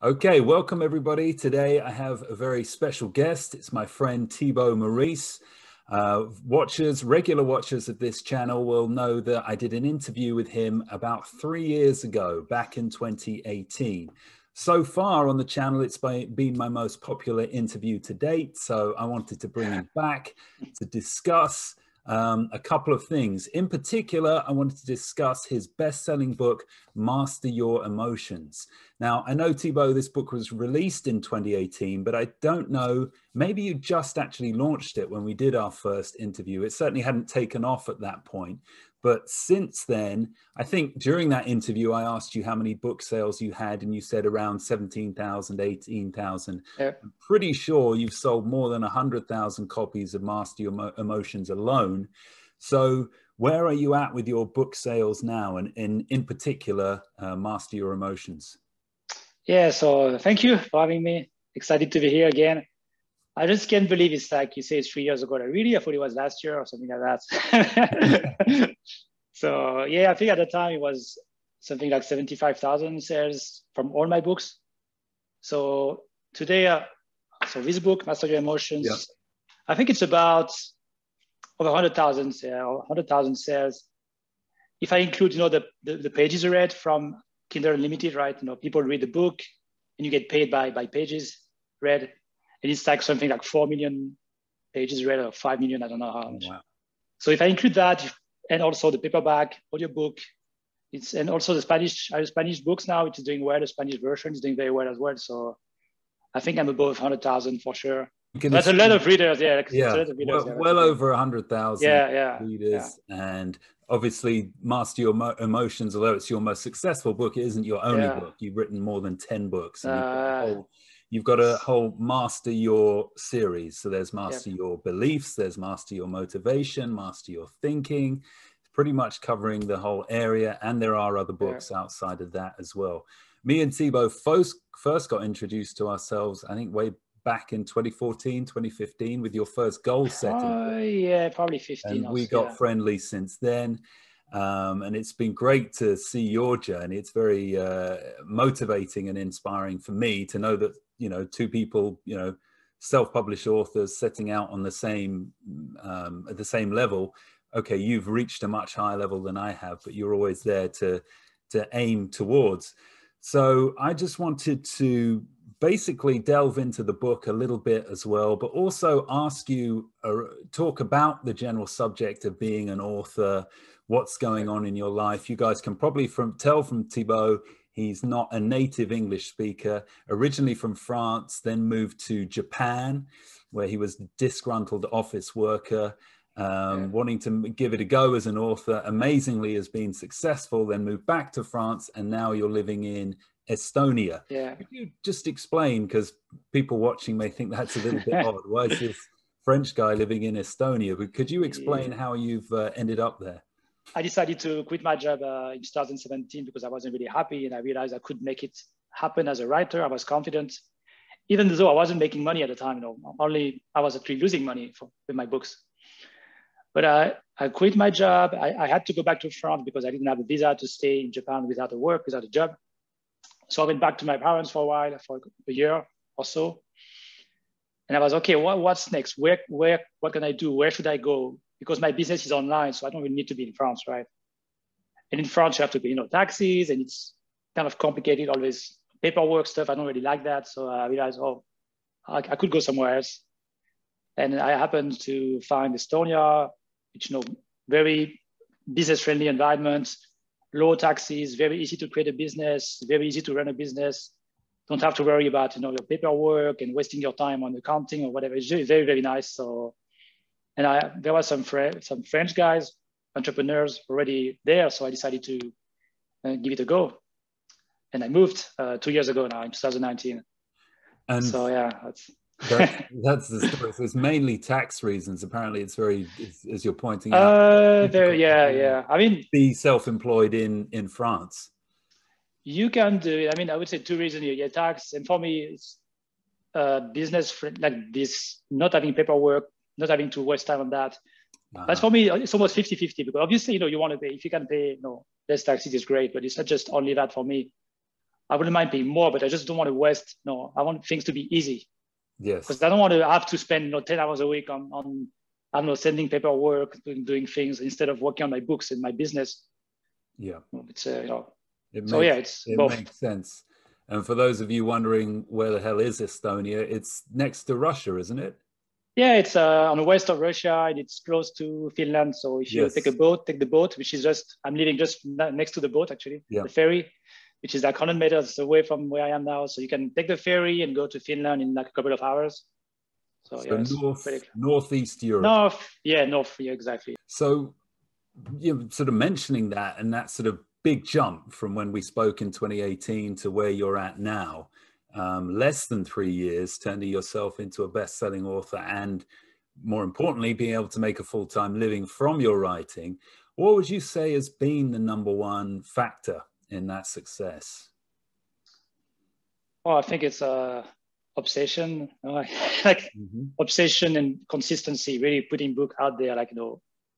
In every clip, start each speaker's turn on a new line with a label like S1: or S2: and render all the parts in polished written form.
S1: Okay, welcome everybody. Today I have a very special guest. It's my friend Thibaut Meurisse. Regular watchers of this channel will know that I did an interview with him about 3 years ago, back in 2018. So far on the channel, it's been my most popular interview to date. So I wanted to bring him back to discuss a couple of things. In particular, I wanted to discuss his best-selling book, Master Your Emotions. Now, I know, Thibaut, this book was released in 2018, but I don't know, maybe you just actually launched it when we did our first interview. It certainly hadn't taken off at that point. But since then, I think during that interview, I asked you how many book sales you had, and you said around 17,000, 18,000.
S2: Yeah.
S1: I'm pretty sure you've sold more than 100,000 copies of Master Your Emotions alone. So where are you at with your book sales now, and in particular, Master Your Emotions?
S2: Yeah, so thank you for having me. Excited to be here again. I just can't believe it's like you say it's 3 years ago. I thought it was last year or something like that. So yeah, I think at the time it was something like 75,000 sales from all my books. So today, so this book, Master Your Emotions,
S1: Yeah.
S2: I think it's about over 100,000 sales. If I include, the pages read from Kindle Unlimited, right? People read the book and you get paid by pages read. And it's like something like 4 million pages read or 5 million, I don't know how much.
S1: Wow.
S2: So if I include that and also the paperback, audiobook, and also the Spanish books now, which is doing well, the Spanish version is doing very well as well. So I think I'm above 100,000 for sure. So that's a lot of readers, yeah.
S1: Yeah,
S2: Of readers,
S1: well over 100,000 readers.
S2: Yeah.
S1: And obviously Master Your Emotions, although it's your most successful book, it isn't your only book. You've written more than 10 books. And you've got a whole Master Your series. So there's Master Your Beliefs, there's Master Your Motivation, Master Your Thinking, pretty much covering the whole area. And there are other books outside of that as well. Me and Thibaut first got introduced to ourselves, I think, way back in 2014, 2015 with your first goal setting.
S2: Yeah, probably 15.
S1: And we got friendly since then. And it's been great to see your journey. It's very motivating and inspiring for me to know that, two people, self-published authors setting out on the same, at the same level. Okay, you've reached a much higher level than I have, but you're always there to aim towards. So I just wanted to basically delve into the book a little bit as well, but also ask you, talk about the general subject of being an author, what's going on in your life. You guys can probably tell from Thibaut, he's not a native English speaker, originally from France, then moved to Japan, where he was a disgruntled office worker, wanting to give it a go as an author, amazingly has been successful, then moved back to France, and now you're living in Estonia.
S2: Yeah.
S1: Could you just explain, because people watching may think that's a little bit odd. Why is this French guy living in Estonia? But could you explain how you've ended up there?
S2: I decided to quit my job in 2017 because I wasn't really happy, and I realized I could make it happen as a writer. I was confident, even though I wasn't making money at the time. I was actually losing money with my books. But I quit my job. I had to go back to France because I didn't have a visa to stay in Japan without a job. So I went back to my parents for a while, for a year or so. And I was, okay, what's next? What can I do? Where should I go? Because my business is online, so I don't really need to be in France, right? And in France, you have to pay, taxes, and it's kind of complicated, all this paperwork stuff. I don't really like that. So I realized, I could go somewhere else. And I happened to find Estonia, which, very business-friendly environment, low taxes, very easy to create a business, very easy to run a business. Don't have to worry about, your paperwork and wasting your time on accounting or whatever. It's very, very nice. So, and there were some French guys, entrepreneurs already there. So I decided to give it a go. And I moved 2 years ago now in 2019. And so, yeah,
S1: that's the story. So it's mainly tax reasons. Apparently, it's as you're pointing out.
S2: Yeah. I mean,
S1: be self-employed in France.
S2: You can do it. I mean, I would say 2 reasons. You get tax, and for me, it's business like this, not having paperwork, not having to waste time on that. But for me, it's almost 50-50 because obviously, you want to pay. If you can pay, less taxes is great, but it's not just only that for me. I wouldn't mind paying more, but I just don't want to waste. No, I want things to be easy.
S1: Yes.
S2: Because I don't want to have to spend 10 hours a week on I don't know, sending paperwork, doing things instead of working on my books and my business.
S1: Yeah.
S2: It's
S1: It
S2: both.
S1: makes sense. And for those of you wondering where the hell is Estonia, it's next to Russia, isn't it?
S2: Yeah, it's on the west of Russia, and it's close to Finland. So if you take the boat, which is I'm living just next to the boat, actually, the ferry, which is like 100 meters away from where I am now. So you can take the ferry and go to Finland in like a couple of hours. So yeah,
S1: northeast Europe.
S2: North, yeah, exactly.
S1: So you're sort of mentioning that, and that sort of big jump from when we spoke in 2018 to where you're at now. Less than 3 years, turning yourself into a best-selling author, and more importantly, being able to make a full-time living from your writing. What would you say has been the number one factor in that success?
S2: Well, I think it's obsession, obsession and consistency, really putting book out there,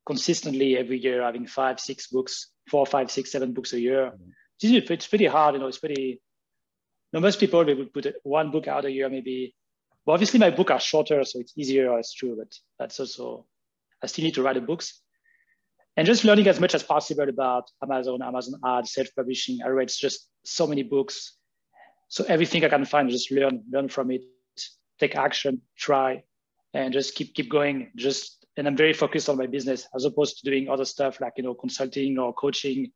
S2: consistently every year, having 5, 6 books, 4, 5, 6, 7 books a year. It's pretty hard, it's pretty. Most people, they would put one book out a year, maybe. But obviously, my books are shorter, so it's easier. It's true, but that's also, I still need to write the books. And just learning as much as possible about Amazon ads, self-publishing. I read just so many books. So everything I can find, just learn from it, take action, try, and just keep going. And I'm very focused on my business as opposed to doing other stuff like, consulting or coaching.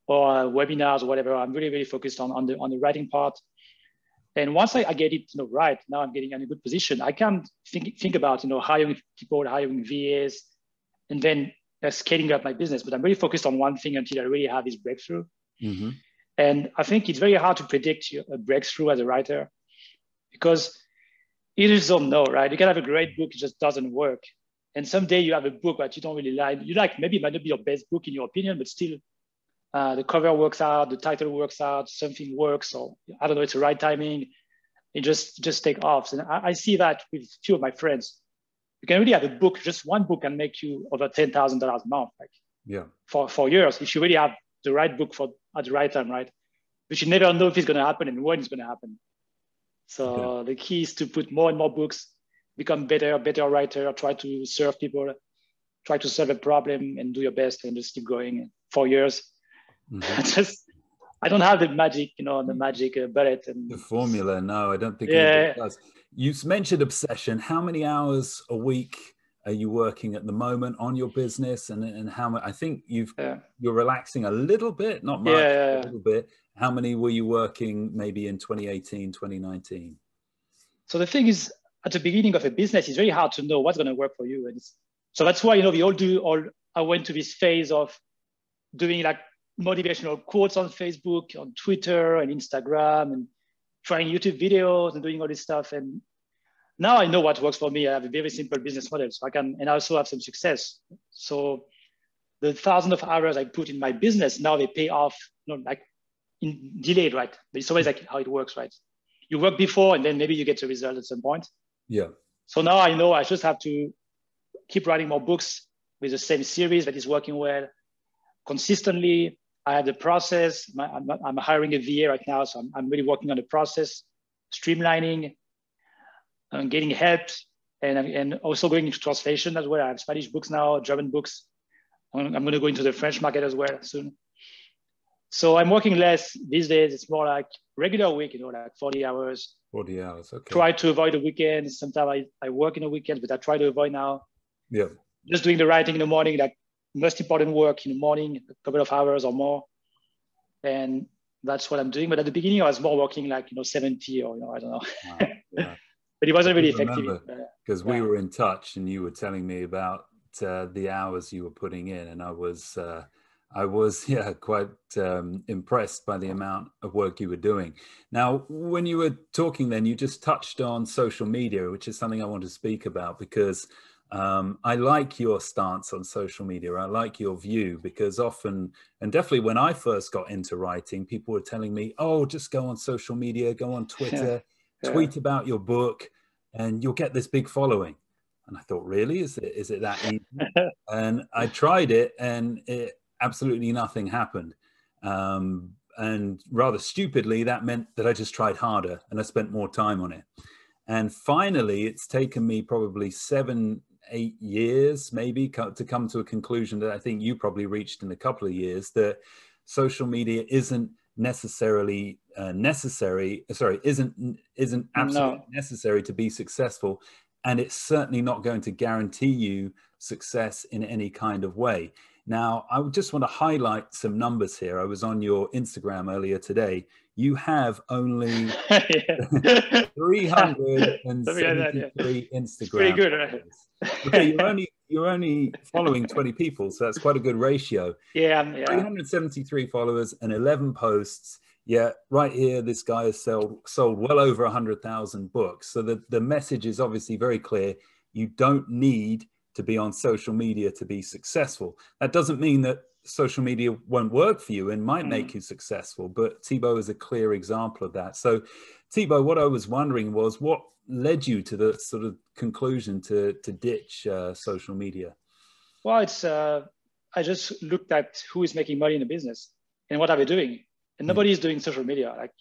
S2: Or webinars or whatever. I'm really, really focused on the writing part. And once I get it right, now I'm getting in a good position. I can think about hiring people, hiring VAs, and then scaling up my business. But I'm really focused on one thing until I really have this breakthrough.
S1: Mm-hmm.
S2: And I think it's very hard to predict a breakthrough as a writer because you just don't know, right? You can have a great book, it just doesn't work. And someday you have a book that you don't really like. Maybe it might not be your best book in your opinion, but still, the cover works out, the title works out, something works, or I don't know, it's the right timing. It just take off. And I see that with a few of my friends. You can really have a book, just one book can make you over $10,000 a month, for years, if you really have the right book at the right time, right? But you never know if it's going to happen and when it's going to happen. So the key is to put more and more books, become better writer, try to serve people, try to solve a problem and do your best and just keep going for years. Mm-hmm. I don't have the magic, the magic bullet and
S1: the formula. No, I don't think anybody does. You mentioned obsession. How many hours a week are you working at the moment on your business, and how much? I think you're relaxing a little bit, not much, a little bit. How many were you working maybe in 2018, 2019?
S2: So the thing is, at the beginning of a business, it's very hard to know what's going to work for you, and so that's why I went to this phase of doing motivational quotes on Facebook, on Twitter and Instagram, and trying YouTube videos and doing all this stuff. And now I know what works for me. I have a very simple business model, so I can, and I also have some success. So the thousands of hours I put in my business, now they pay off, in delayed, right? But it's always how it works, right? You work before and then maybe you get a result at some point.
S1: Yeah. So
S2: now I know I just have to keep writing more books with the same series that is working well consistently. I have the process. I'm hiring a VA right now, so I'm really working on the process, streamlining, getting help, and also going into translation as well. I have Spanish books now, German books. I'm going to go into the French market as well soon. So I'm working less these days. It's more like regular week, 40 hours.
S1: 40 hours, okay.
S2: Try to avoid the weekends. Sometimes I work in the weekends, but I try to avoid now.
S1: Yeah.
S2: Just doing the writing in the morning, most important work in the morning, a couple of hours or more. And that's what I'm doing. But at the beginning, I was more working 70 or, I don't know. Wow. Yeah. But it wasn't really effective.
S1: Because we were in touch and you were telling me about the hours you were putting in. And I was quite impressed by the amount of work you were doing. Now, when you were talking then, you just touched on social media, which is something I want to speak about because I like your stance on social media. I like your view because often, and definitely when I first got into writing, people were telling me, oh, just go on social media, go on Twitter, tweet about your book and you'll get this big following. And I thought, really? Is it that easy? And I tried it and absolutely nothing happened. And rather stupidly, that meant that I just tried harder and I spent more time on it. And finally, it's taken me probably 7, 8 years, maybe, to come to a conclusion that I think you probably reached in a couple of years, that social media isn't necessarily isn't absolutely necessary to be successful. And it's certainly not going to guarantee you success in any kind of way. Now, I just want to highlight some numbers here. I was on your Instagram earlier today. You have only 373 Instagram.
S2: Pretty good, right?
S1: Okay, you're only following 20 people, so that's quite a good ratio.
S2: Yeah.
S1: 373 followers and 11 posts. Yeah, right here, this guy has sold well over 100,000 books. So the message is obviously very clear. You don't need to be on social media to be successful. That doesn't mean that social media won't work for you and might make you successful, but Thibaut is a clear example of that. So Thibaut, what I was wondering was, what led you to the sort of conclusion to ditch social media?
S2: Well, it's I just looked at who is making money in the business and what are they doing, and nobody is doing social media. Like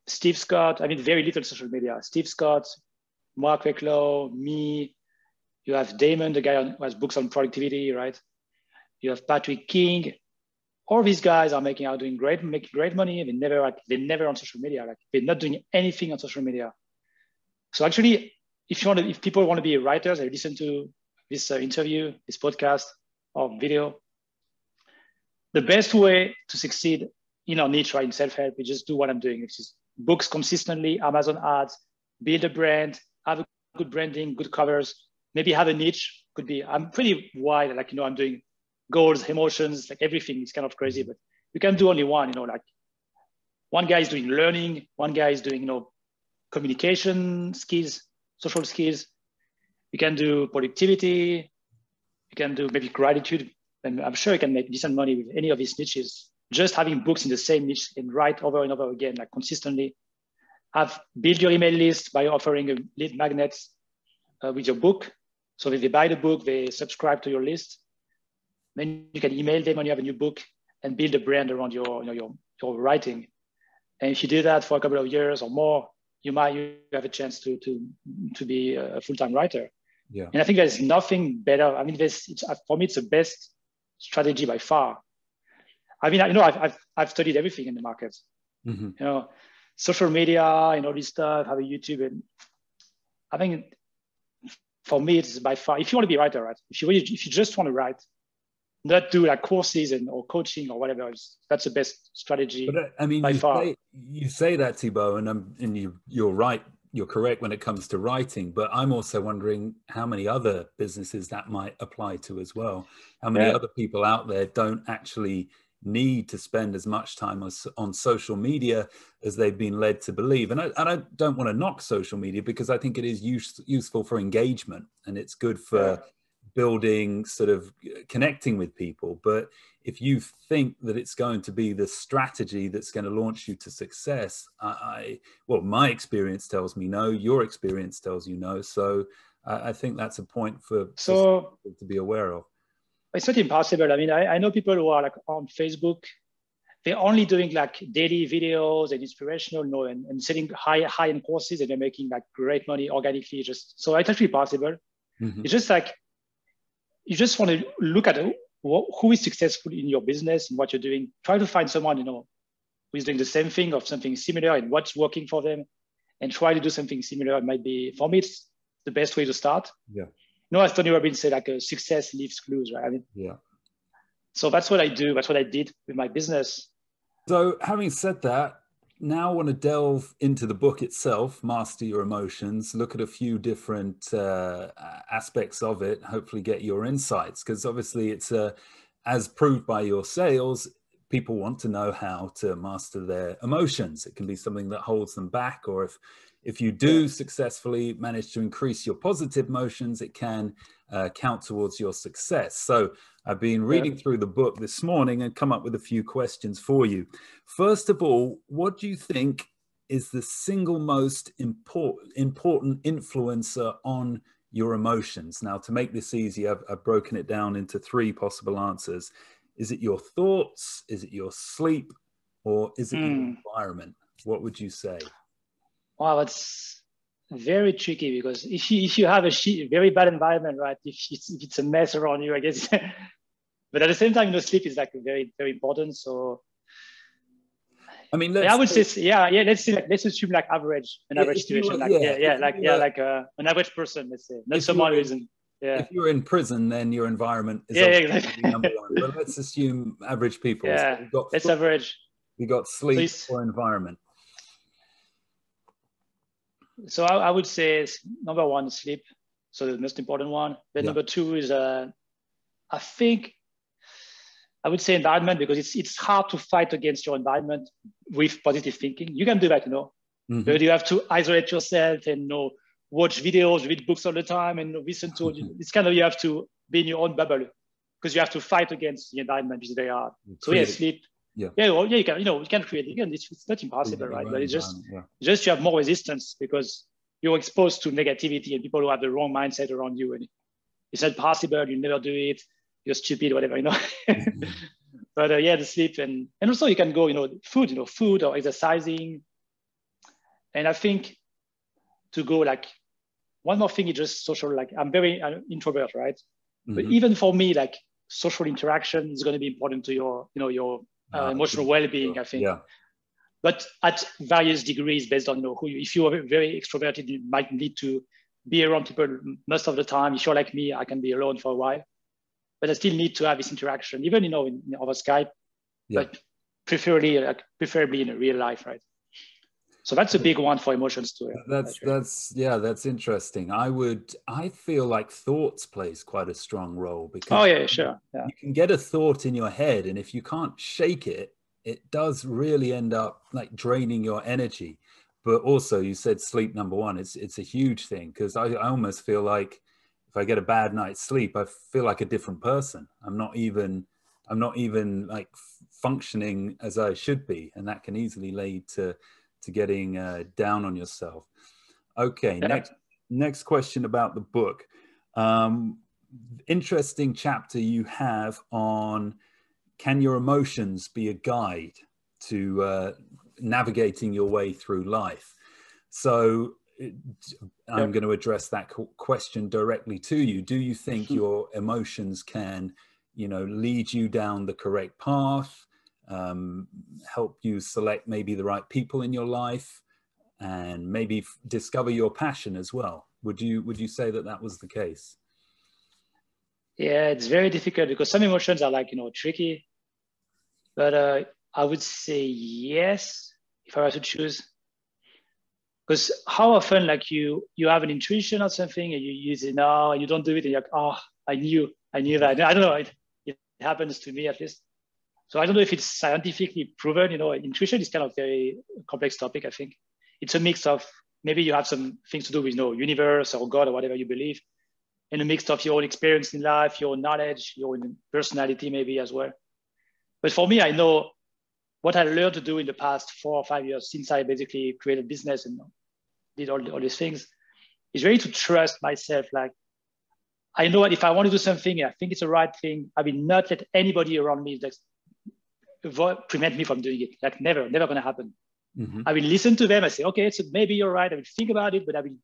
S2: Steve Scott, I mean, very little social media. Steve Scott, Mark Wakelow, me. You have Damon, the guy who has books on productivity, right? You have Patrick King. All these guys are making great money. They're never on social media. Like they're not doing anything on social media. So actually, if people want to be writers, they listen to this interview, this podcast or video. The best way to succeed in our niche, right, in self-help, is just do what I'm doing, which is books consistently, Amazon ads, build a brand, have a good branding, good covers, maybe have a niche. Could be, I'm pretty wide, like, I'm doing goals, emotions, like everything is kind of crazy, but you can do only one, like one guy is doing learning, one guy is doing, communication skills, social skills. You can do productivity, you can do maybe gratitude, and I'm sure you can make decent money with any of these niches. Just having books in the same niche and write over and over again, like consistently. Build your email list by offering a lead magnets with your book. So if they buy the book, they subscribe to your list. Then you can email them when you have a new book and build a brand around your writing. And if you do that for a couple of years or more, you have a chance to be a full-time writer.
S1: Yeah.
S2: And I think there's nothing better. I mean, for me, it's the best strategy by far. I mean, I've studied everything in the market. Social media and all this stuff, have a YouTube, and I think for me, it's by far. If you want to be a writer, right? If you just want to write, not do like courses or coaching or whatever, that's the best strategy.
S1: But I mean,
S2: by far.
S1: You say that, Thibaut, and you're right. You're correct when it comes to writing, but I'm also wondering how many other businesses that might apply to as well. How many other people out there don't actually need to spend as much time on social media as they've been led to believe. And I don't want to knock social media, because I think it is useful for engagement and it's good for building, sort of connecting with people. But if you think that it's going to be the strategy that's going to launch you to success, well, my experience tells me no, your experience tells you no. So I think that's a point for people to be aware of.
S2: It's not impossible. I mean, I know people who are like on Facebook, they're only doing like daily videos and inspirational, and selling high-end courses, and they're making like great money organically. So it's actually possible. It's just like, you just want to look at who is successful in your business and what you're doing. Try to find someone, who is doing the same thing or something similar and what's working for them, and try to do something similar. It might be, for me, it's the best way to start.
S1: Yeah.
S2: As Tony Robbins said, like success leaves clues, right? I mean, so that's what I do. That's what I did with my business.
S1: So having said that, now I want to delve into the book itself, Master Your Emotions, look at a few different aspects of it, hopefully get your insights, because obviously it's as proved by your sales, people want to know how to master their emotions. It can be something that holds them back, or if you do successfully manage to increase your positive emotions, it can count towards your success. So I've been reading through the book this morning and come up with a few questions for you. First of all, what do you think is the single most important influencer on your emotions? Now, to make this easy, I've broken it down into 3 possible answers. Is it your thoughts? Is it your sleep? or is it your environment? What would you say?
S2: Wow, that's very tricky, because if you have a very bad environment, right? If it's a mess around you, I guess. But at the same time, you know, sleep is like very, very important. So
S1: I mean,
S2: I would say, yeah. Let's say, like, let's assume like average, an average situation, like an average person, let's say, not someone who isn't. Yeah.
S1: If you're in prison, then your environment is
S2: exactly.
S1: number one. But let's assume average people.
S2: Yeah,
S1: So
S2: let's average.
S1: We got sleep or environment.
S2: So I would say number one is sleep. So the most important one. Then number two is I think I would say environment, because it's hard to fight against your environment with positive thinking. You can do that, you know, but you have to isolate yourself and, you know, watch videos, read books all the time, and listen to. It's kind of, you have to be in your own bubble, because you have to fight against the environment, which is very hard. So yeah, sleep. You can, you know, you can create. Again, it's not impossible, right? But it's just you have more resistance, because you're exposed to negativity and people who have the wrong mindset around you, and it's not possible. You never do it. You're stupid, whatever, you know. But the sleep, and also you can go, you know, food or exercising. And I think to go, like, one more thing is just social. Like, I'm an introvert, right? But even for me, like, social interaction is going to be important to your, you know, your emotional well-being, I think. But at various degrees, based on, you know, if you are very extroverted, you might need to be around people most of the time. If you're like me, I can be alone for a while, but I still need to have this interaction, even, you know, over Skype, but preferably in real life, right? So that's a big one for emotions too.
S1: That's interesting. I feel like thoughts plays quite a strong role, because you can get a thought in your head, and if you can't shake it, it does really end up like draining your energy. But also, you said sleep, number one. It's a huge thing, because I almost feel like if I get a bad night's sleep, I feel like a different person. I'm not even like functioning as I should be, and that can easily lead to getting down on yourself. Okay, next question about the book. Interesting chapter you have on, can your emotions be a guide to navigating your way through life? So I'm going to address that question directly to you. Do you think your emotions can, you know, lead you down the correct path, help you select maybe the right people in your life, and maybe discover your passion as well? Would you say that was the case?
S2: Yeah, it's very difficult, because some emotions are, like, you know, tricky, but I would say yes, if I were to choose. Because how often, like, you have an intuition or something, and you use it now, and you don't do it, and you're like, oh, I knew that. I don't know, it happens to me, at least. So I don't know if it's scientifically proven. You know, intuition is kind of very complex topic, I think. It's a mix of, maybe you have some things to do with, you know, universe or God or whatever you believe, and a mix of your own experience in life, your own knowledge, your own personality maybe as well. But for me, I know what I learned to do in the past 4 or 5 years, since I basically created business and did all these things, is really to trust myself. Like, I know that if I want to do something, I think it's the right thing, I will not let anybody around me prevent me from doing it. Like, never going to happen. I will listen to them. I say, okay, so maybe you're right. I will think about it, but I will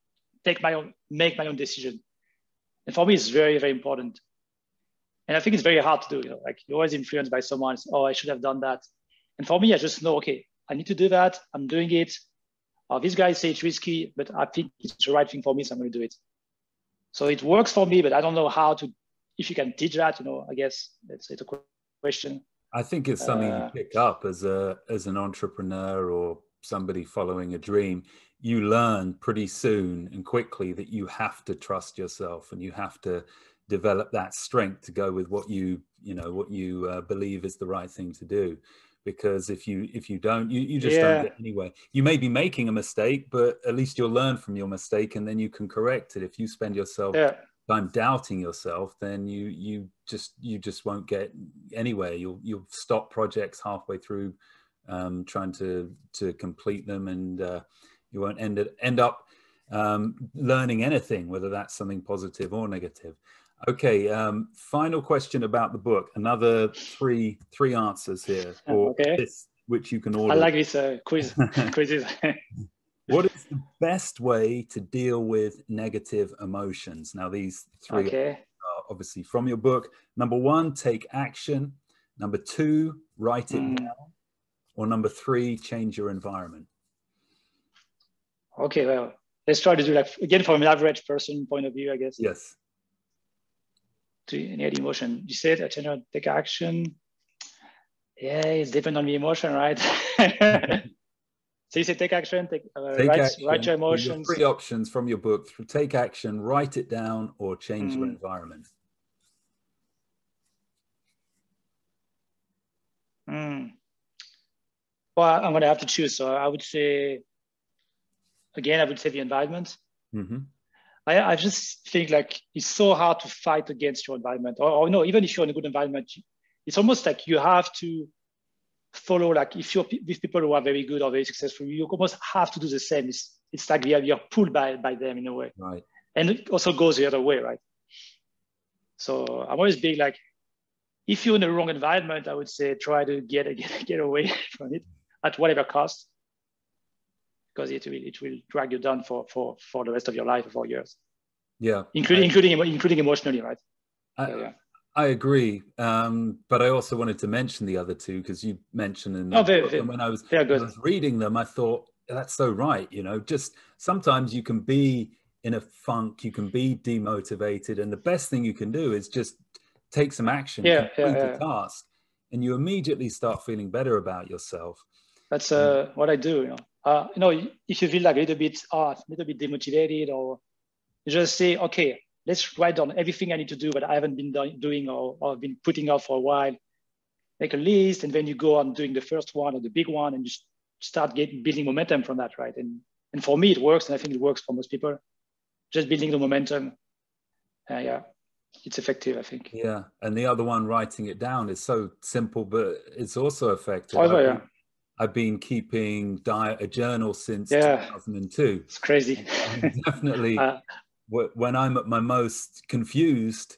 S2: make my own decision. And for me, it's very, very important. And I think it's very hard to do. You know, like, you're always influenced by someone. Oh, I should have done that. And for me, I just know, okay, I need to do that. I'm doing it. These guys say it's risky, but I think it's the right thing for me, so I'm going to do it. So it works for me, but I don't know if you can teach that. You know, I guess it's a question.
S1: I think it's something you pick up as an entrepreneur or somebody following a dream. You learn pretty soon and quickly that you have to trust yourself, and you have to develop that strength to go with what you believe is the right thing to do. Because if you don't, you just don't get anywhere. You may be making a mistake, but at least you'll learn from your mistake, and then you can correct it. If you spend yourself time doubting yourself, then you just won't get anywhere. You'll stop projects halfway through trying to complete them, and you won't end up learning anything, whether that's something positive or negative. Okay, final question about the book. Another three answers here for which you can
S2: I
S1: order.
S2: like this quiz. Quizzes.
S1: What is the best way to deal with negative emotions? Now, these three are obviously from your book. Number 1, take action. Number 2, write it down. Or number 3, change your environment.
S2: Okay, well, let's try to do like, again, from an average person point of view, I guess.
S1: Yes.
S2: To any emotion. You said, take action. Yeah, it's depends on the emotion, right? So you say take action, write your emotions.
S1: Your 3 options from your book: take action, write it down, or change your environment.
S2: Well, I'm going to have to choose. So I would say, again, I would say the environment. I just think like it's so hard to fight against your environment. Or no, even if you're in a good environment, it's almost like you have to follow, like if you're with people who are very good or very successful, you almost have to do the same. It's like you're pulled by them in a way.
S1: Right.
S2: And it also goes the other way, right? So I'm always big like, if you're in the wrong environment, I would say try to get away from it at whatever cost, because it will drag you down for the rest of your life, for years.
S1: Yeah.
S2: Including emotionally, right?
S1: I agree, but I also wanted to mention the other 2 because you mentioned in when I was reading them, I thought that's so right. You know, just sometimes you can be in a funk, you can be demotivated, and the best thing you can do is just take some action, complete a task, and you immediately start feeling better about yourself.
S2: That's what I do. You know, if you feel like a little bit demotivated, or you just say, okay, let's write down everything I need to do but I haven't been doing or been putting off for a while. Make a list, and then you go on doing the first one or the big one, and you start building momentum from that, right? And for me, it works, and I think it works for most people. Just building the momentum. It's effective, I think.
S1: Yeah, and the other one, writing it down, is so simple, but it's also effective. I've been keeping a journal since 2002.
S2: It's crazy.
S1: Definitely. When I'm at my most confused,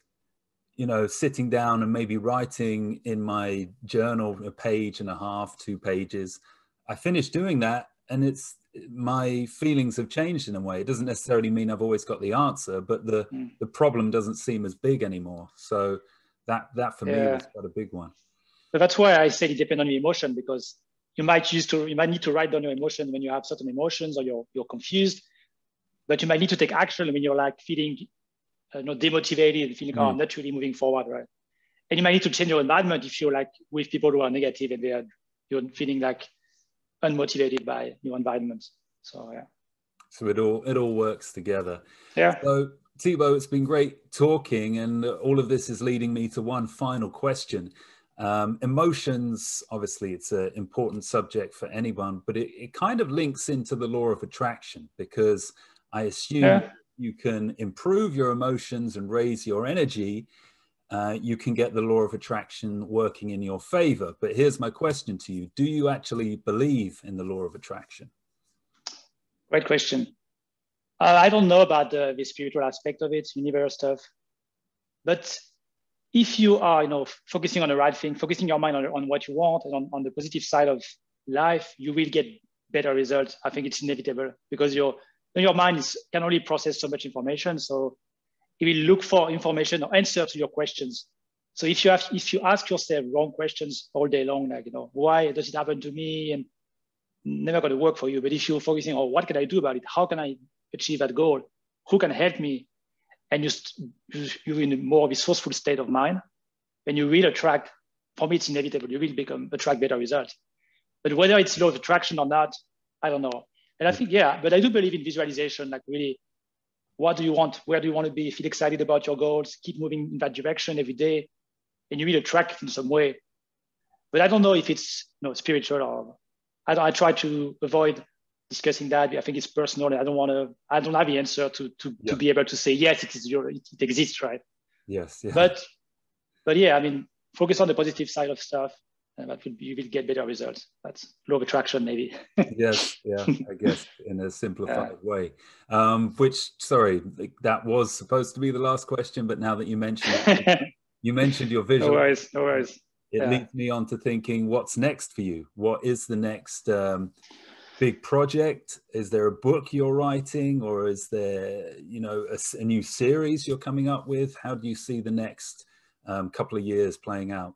S1: you know, sitting down and maybe writing in my journal a page and a half, 2 pages, I finish doing that, and my feelings have changed in a way. It doesn't necessarily mean I've always got the answer, but the problem doesn't seem as big anymore. So that for me was quite a big one.
S2: But that's why I said it depends on your emotion, because you might need to write down your emotion when you have certain emotions, or you're confused. But you might need to take action when you're like feeling demotivated and feeling, I'm not really moving forward, right? And you might need to change your environment if you're like with people who are negative and you're feeling like unmotivated by your environment. So
S1: So it all works together.
S2: Yeah.
S1: So Thibaut, it's been great talking, and all of this is leading me to one final question. Emotions, obviously, it's an important subject for anyone, but it kind of links into the law of attraction, because I assume you can improve your emotions and raise your energy. You can get the law of attraction working in your favor. But here's my question to you. Do you actually believe in the law of attraction?
S2: Great question. I don't know about the spiritual aspect of it, universe stuff. But if you are, focusing on the right thing, focusing your mind on what you want and on the positive side of life, you will get better results. I think it's inevitable, because your mind can only process so much information. So it will look for information or answers to your questions. So if you ask yourself wrong questions all day long, like, why does it happen to me? And never going to work for you. But if you're focusing on what can I do about it? How can I achieve that goal? Who can help me? And you're in a more resourceful state of mind, and you will attract, for me, it's inevitable, you will attract better results. But whether it's law of attraction or not, I don't know. And I think, but I do believe in visualization, like really, what do you want? Where do you want to be? Feel excited about your goals, keep moving in that direction every day, and you will attract it in some way. But I don't know if it's spiritual, or I try to avoid discussing that. I think it's personal, and I don't have the answer to be able to say, yes, it exists, right?
S1: Yes. Yeah.
S2: But yeah, I mean, focus on the positive side of stuff, and you will get better results. That's law of attraction, maybe.
S1: Yes. Yeah. I guess in a simplified way, that was supposed to be the last question, but now that you mentioned it, you mentioned your visual.
S2: No worries.
S1: it leads me on to thinking, what's next for you? What is the next big project? Is there a book you're writing, or is there, you know, a new series you're coming up with? How do you see the next couple of years playing out?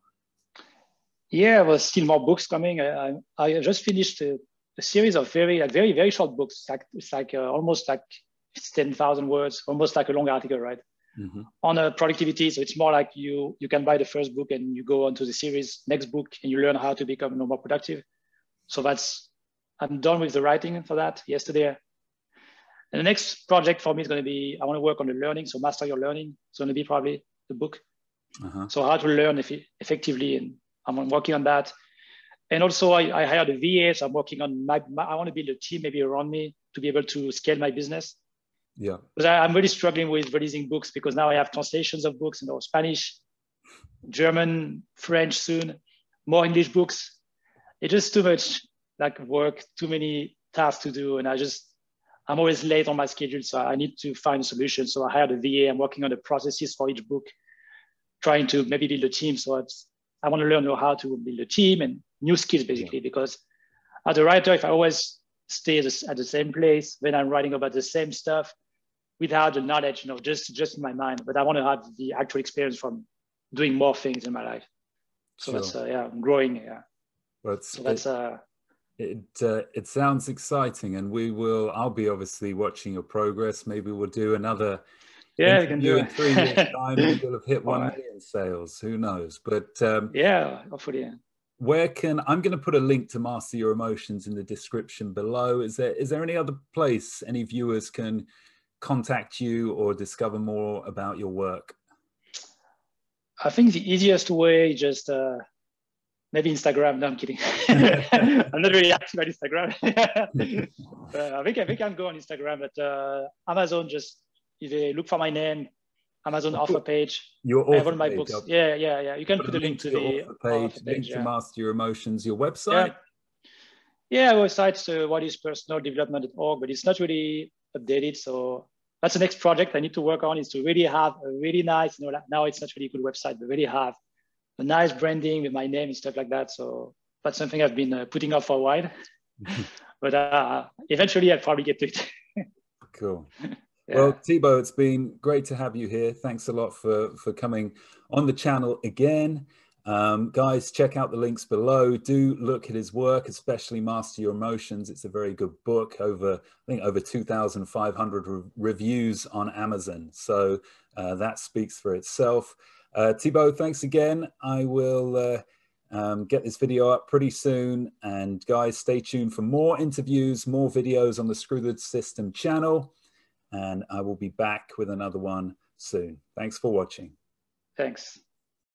S2: Yeah, there's still more books coming. I just finished a series of very short books. It's like almost like 10,000 words, almost like a long article, right? Mm-hmm. On productivity. So it's more like you can buy the first book and you go on to the series, next book, and you learn how to become more productive. So I'm done with the writing for that yesterday. And the next project for me is going to be, I want to work on the learning. So master your learning. It's going to be probably the book. Uh-huh. So how to learn effectively. And I'm working on that. And also I hired a VA. So I'm working on I want to build a team maybe around me to be able to scale my business. Yeah, because I'm really struggling with releasing books, because now I have translations of books, you know, Spanish, German, French soon, more English books. It's just too much like work, too many tasks to do, and I'm always late on my schedule, so I need to find a solution. So I hired a VA. I'm working on the processes for each book, trying to maybe build a team. So I want to learn how to build a team and new skills basically, because as a writer, if I always stay at the same place, then I'm writing about the same stuff without the knowledge, you know, just in my mind. But I want to have the actual experience from doing more things in my life. So that's I'm growing. Yeah.
S1: Well, it sounds exciting, and I'll be obviously watching your progress. Maybe we'll do another interview in 3 years' time, and you'll have hit 1 million sales. Who knows? But
S2: yeah, hopefully. Yeah.
S1: I'm going to put a link to Master Your Emotions in the description below. Is there any other place any viewers can contact you or discover more about your work?
S2: I think the easiest way is just maybe Instagram. No, I'm kidding. I'm not really active on Instagram. I think I'm going on Instagram, but Amazon, just if they look for my name, Amazon offer page.
S1: Your
S2: I have all my books. Yeah. You can put a link to the
S1: author page, link to Master Your Emotions, your website.
S2: Yeah, website's whatispersonaldevelopment.org, but it's not really updated. So that's the next project I need to work on, is to really have a really nice, you know, now it's not really a good website, but really have a nice branding with my name and stuff like that. So that's something I've been putting off for a while, but eventually I'll probably get to it.
S1: Cool. Yeah. Well, Thibaut, it's been great to have you here. Thanks a lot for coming on the channel again. Guys, check out the links below. Do look at his work, especially Master Your Emotions. It's a very good book. I think over 2,500 reviews on Amazon. So that speaks for itself. Thibaut, thanks again. I will get this video up pretty soon. And guys, stay tuned for more interviews, more videos on the Screw the System channel. And I will be back with another one soon. Thanks for watching.
S2: Thanks.